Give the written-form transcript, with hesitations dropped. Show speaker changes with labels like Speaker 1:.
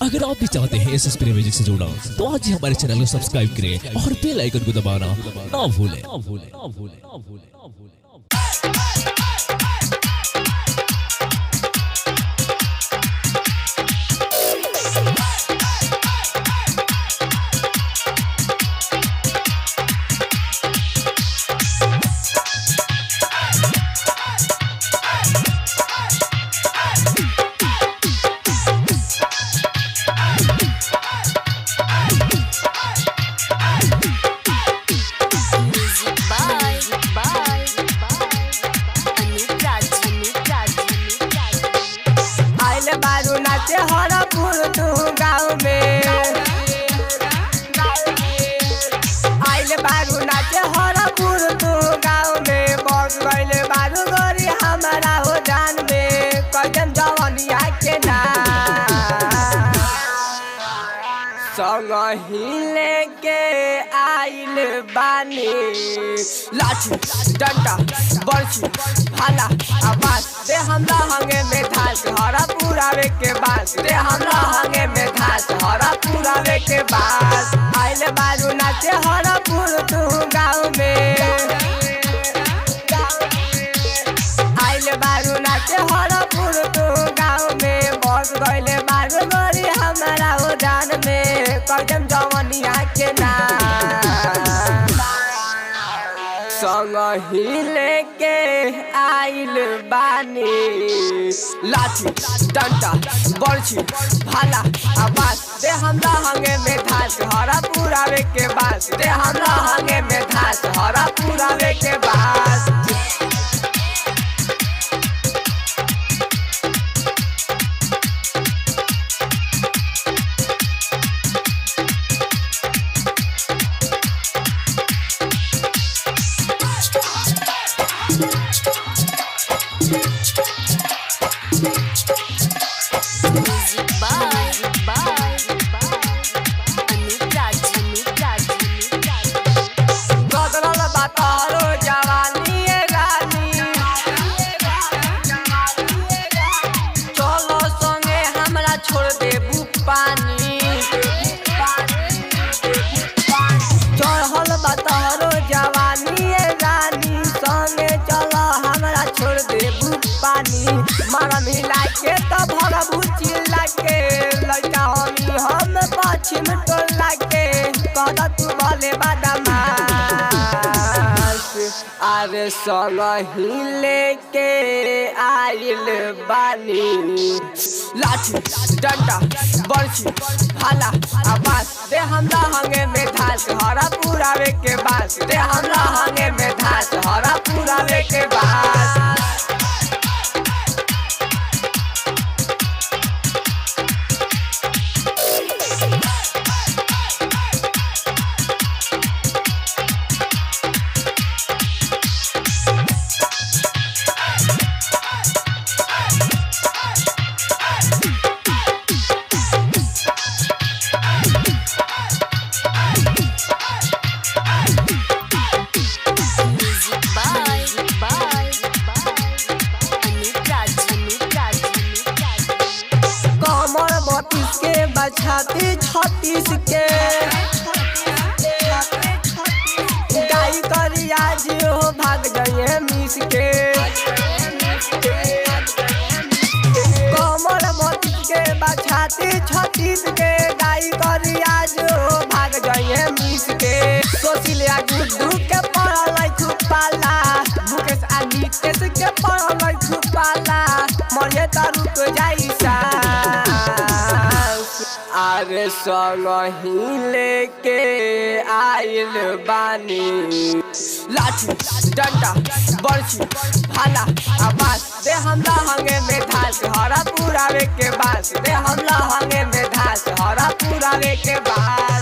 Speaker 1: अगर आप भी चाहते हैं एसएसपी म्यूजिक से जुड़ना तो आज ही हमारे चैनल को सब्सक्राइब करें और बेल आइकन को दबाना ना भूलें।
Speaker 2: हरपुर तू गाँव में आइले बारू नाचे हरपुर तू गाँव में बस गइले बारू गोरी हमारा हो जान में कदम जवनिया के नाम संग ही लेके आइल बानी लाठी डंडा बरछी भाला आवाज दे हमरा हंगे में धास हरा पुरावे के बास दे हमरा हंगे में धास हरा पुरावे के बास आइले बारू नाचे हरपुर तू गाँव में आइले बारू नाचे हरपुर तू गाँव में बस गइले बारू गोरी हमारा हो जान में कदम जवनिया के नाम संग ही लेके आइल बानी लाठी डंडा बरछी भाला आवाज दे हमरा हंगे में धास हरा पुरावे के बास दे हमरा हंगे में धास हरा पुरावे के बास चढ़ल बतहरो जवानी रानी संगे चल हमरा छोड़ देबू पानी मारा मिला के तो भरबू चिल्ला के लड़का हम पश्चिम टोला के कह तू भले बदमाश अरे संग ही लेके आइल बानी लाठी डंडा बरछी भाला आवाज दे हमरा हंगे में धास हरा पुरावे के बास दे हमरा हंगे में धास हरा पुरावे के बास छाती छत्तीस के गाई करिया जो भाग जाइए मिस के कमर बत्तीस के छाती छत्तीस के गाई करिया जो भाग जाइए मिस के सोचिलिया गुड्डू के पड़ल खुपाला मुकेश आ नीतेश के पड़ल खुपाला मरिए त रुक जाई सा अरे संग ही लेके आइल बानी लाठी डंडा बरछी भाला आवाज दे हमरा हंगे में धास हरा पुरावे के बास दे हमरा हंगे में धास हरा पुरावे के बास।